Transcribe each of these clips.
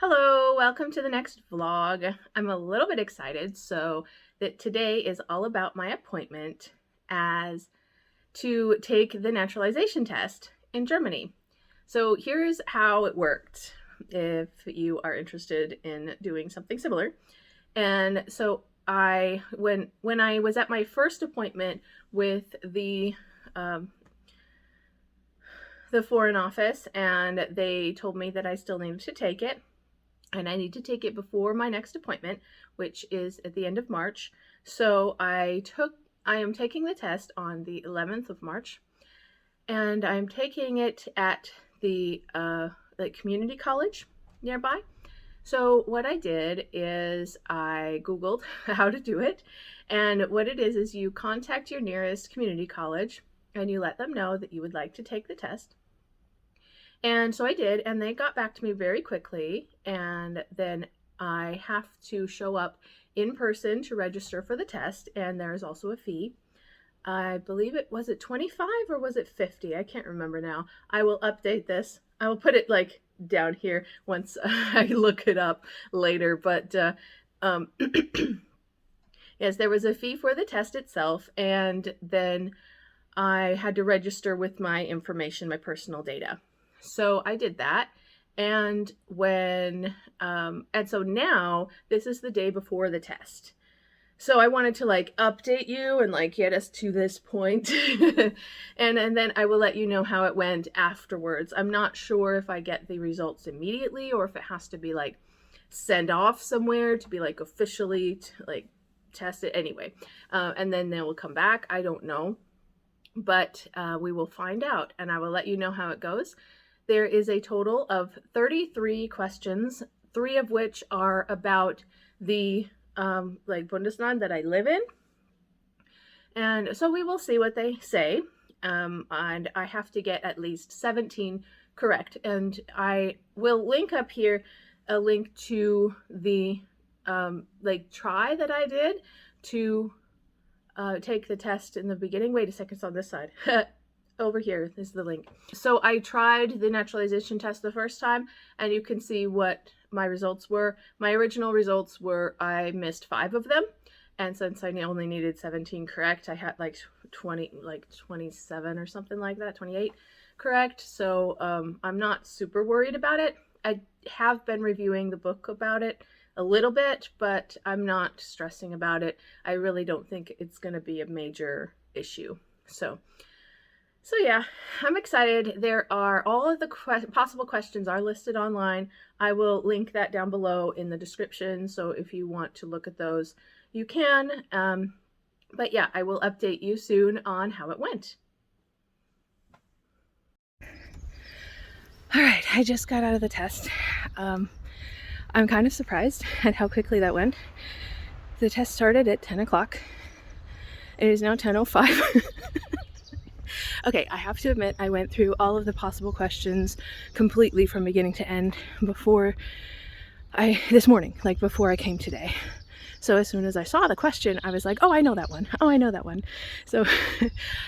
Hello, welcome to the next vlog. I'm a little bit excited that today is all about my appointment as to take the naturalization test in Germany. So here's how it worked if you are interested in doing something similar. And so when I was at my first appointment with um, the Foreign Office, and they told me that I still needed to take it, and I need to take it before my next appointment, which is at the end of March. So I am taking the test on the 11th of March, and I'm taking it at the community college nearby. So what I did is I Googled how to do it, and what it is you contact your nearest community college and you let them know that you would like to take the test. And so I did, and they got back to me very quickly, and then I have to show up in person to register for the test, and there's also a fee. I believe was it 25 or was it 50? I can't remember now. I will update this. I will put it like down here once I look it up later, but yes, there was a fee for the test itself, and then I had to register with my information, my personal data. So I did that. And so now this is the day before the test. So I wanted to update you and get us to this point. and then I will let you know how it went afterwards. I'm not sure if I get the results immediately or if it has to be sent off somewhere to be officially test it anyway. And then they will come back. I don't know, but we will find out, and I will let you know how it goes. There is a total of 33 questions, 3 of which are about the Bundesland that I live in. And so we will see what they say. And I have to get at least 17 correct. And I will link up here a link to the try that I did to take the test in the beginning. Wait a second, it's on this side. Over here is the link. So I tried the naturalization test the first time, and you can see what my results were. My original results were I missed 5 of them, and since I only needed 17 correct, I had 27 or something like that, 28 correct. So I'm not super worried about it. I have been reviewing the book about it a little bit, but I'm not stressing about it. I really don't think it's going to be a major issue. So yeah, I'm excited. There are all of the possible questions are listed online. I will link that down below in the description. So if you want to look at those, you can. But yeah, I will update you soon on how it went. All right, I just got out of the test. I'm kind of surprised at how quickly that went. The test started at 10 o'clock. It is now 10:05. Okay, I have to admit I went through all of the possible questions completely from beginning to end this morning, before I came today. So as soon as I saw the question, I was like, oh, I know that one. Oh, I know that one. So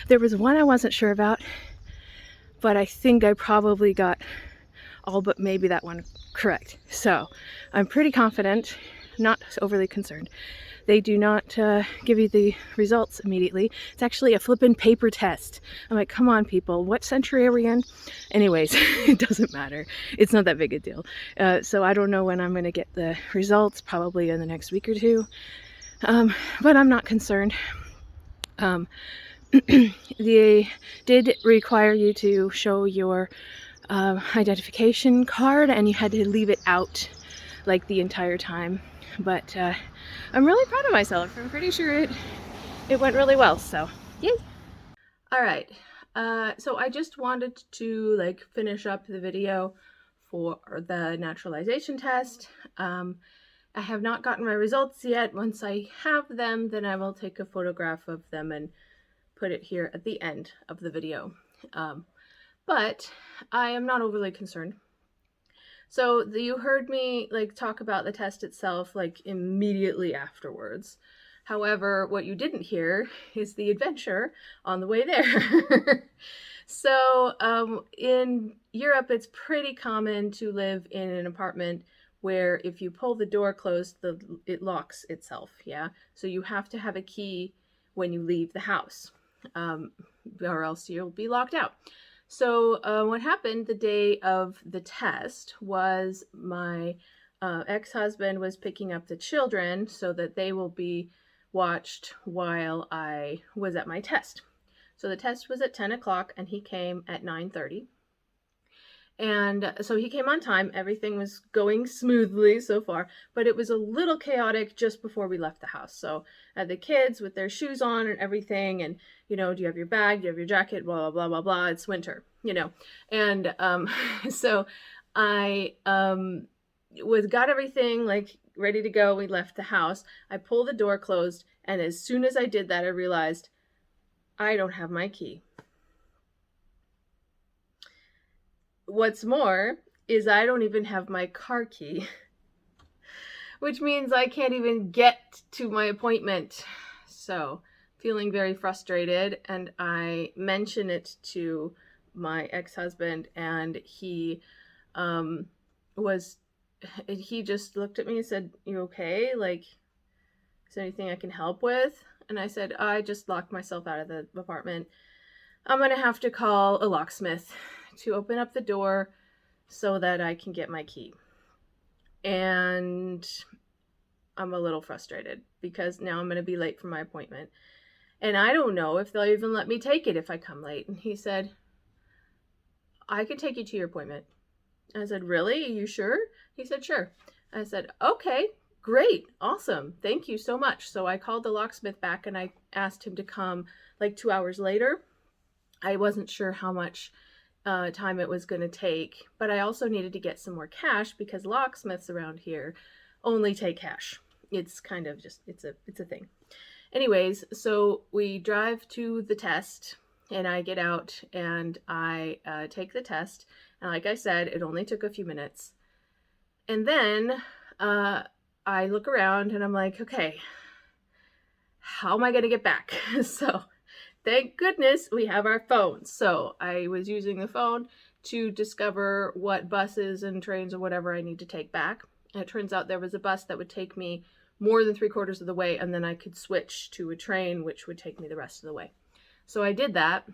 there was one I wasn't sure about, but I think I probably got all but maybe that one correct. So I'm pretty confident, not overly concerned. They do not give you the results immediately. It's actually a flippin' paper test. I'm like, come on, people. What century are we in? Anyways, it doesn't matter. It's not that big a deal. So I don't know when I'm going to get the results, probably in the next week or two. But I'm not concerned. They did require you to show your identification card, and you had to leave it out the entire time. But I'm really proud of myself. I'm pretty sure it went really well, so yay. All right, so I just wanted to finish up the video for the naturalization test. I have not gotten my results yet. Once I have them, then I will take a photograph of them and put it here at the end of the video. But I am not overly concerned. So you heard me talk about the test itself immediately afterwards. However, what you didn't hear is the adventure on the way there. So in Europe, it's pretty common to live in an apartment where if you pull the door closed, it locks itself. Yeah. So you have to have a key when you leave the house, or else you'll be locked out. So what happened the day of the test was my ex-husband was picking up the children so that they will be watched while I was at my test. So the test was at 10 o'clock and he came at 9:30. And so he came on time. Everything was going smoothly so far, but it was a little chaotic just before we left the house. So the kids with their shoes on and everything, and do you have your bag? Do you have your jacket? Blah blah blah blah blah. It's winter, and so I got everything like ready to go. We left the house. I pulled the door closed, and as soon as I did that, I realized I don't have my key. What's more is I don't even have my car key, which means I can't even get to my appointment. So feeling very frustrated, and I mention it to my ex-husband, and he just looked at me and said, "You okay? Like, is there anything I can help with?" And I said, "I just locked myself out of the apartment. I'm gonna have to call a locksmith to open up the door so that I can get my key." And I'm a little frustrated because now I'm going to be late for my appointment. And I don't know if they'll even let me take it if I come late. And he said, "I can take you to your appointment." I said, "Really? Are you sure?" He said, "Sure." I said, "Okay, great. Awesome. Thank you so much." So I called the locksmith back and I asked him to come like 2 hours later. I wasn't sure how much time it was going to take, but I also needed to get some more cash because locksmiths around here only take cash. It's kind of just, it's a thing. Anyways, so we drive to the test and I get out and I take the test. And like I said, it only took a few minutes. And then I look around and I'm like, okay, how am I going to get back? So thank goodness we have our phones. So I was using the phone to discover what buses and trains or whatever I need to take back. And it turns out there was a bus that would take me more than 3/4 of the way, and then I could switch to a train, which would take me the rest of the way. So I did that.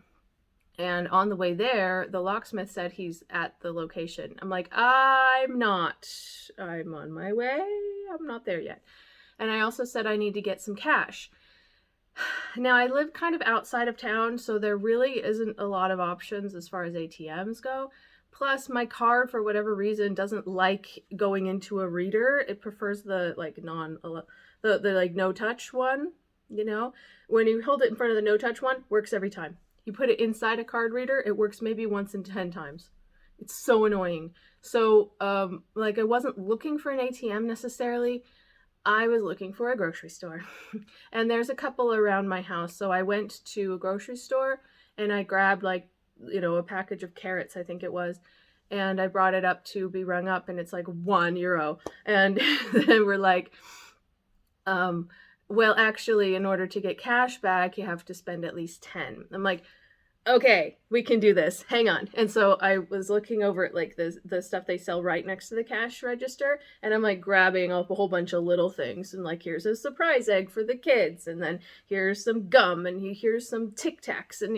And on the way there, the locksmith said he's at the location. I'm like, I'm not. I'm on my way. I'm not there yet. And I also said I need to get some cash. Now, I live kind of outside of town, so there really isn't a lot of options as far as ATMs go. Plus, my card, for whatever reason, doesn't like going into a reader. It prefers the like the like no touch one. When you hold it in front of the no touch one, works every time. You put it inside a card reader, it works maybe once in 10 times. It's so annoying. So, like, I wasn't looking for an ATM necessarily. I was looking for a grocery store. And there's a couple around my house. So I went to a grocery store and I grabbed like, a package of carrots, I think it was. And I brought it up to be rung up and it's like €1. And then we're like, well, actually, in order to get cash back, you have to spend at least 10. I'm like, okay, we can do this. Hang on. And so I was looking over at like the stuff they sell right next to the cash register, and I'm like grabbing up a whole bunch of little things, and like, here's a surprise egg for the kids, and then here's some gum, and here's some Tic Tacs, and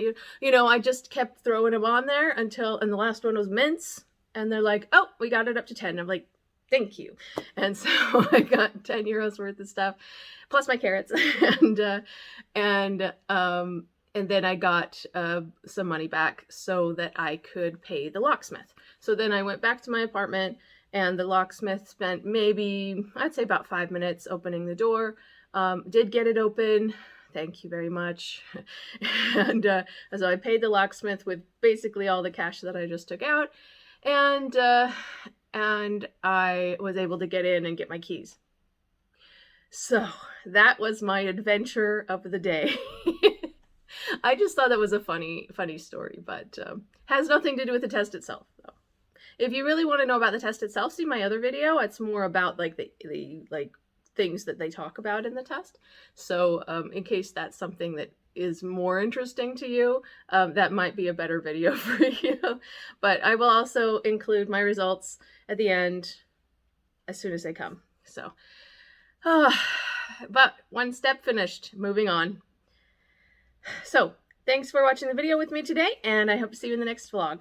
I just kept throwing them on there and the last one was mints, and they're like, "Oh, we got it up to 10." I'm like, "Thank you." And so I got €10 worth of stuff, plus my carrots, and then I got some money back so that I could pay the locksmith. So then I went back to my apartment, and the locksmith spent maybe, I'd say about 5 minutes opening the door. Did get it open. Thank you very much. And so I paid the locksmith with basically all the cash that I just took out. And I was able to get in and get my keys. So that was my adventure of the day. I just thought that was a funny story, but has nothing to do with the test itself, though. If you really want to know about the test itself, see my other video. It's more about like the like things that they talk about in the test. So in case that's something that is more interesting to you, that might be a better video for you. But I will also include my results at the end. as soon as they come. So, but one step finished, moving on. So thanks for watching the video with me today, and I hope to see you in the next vlog.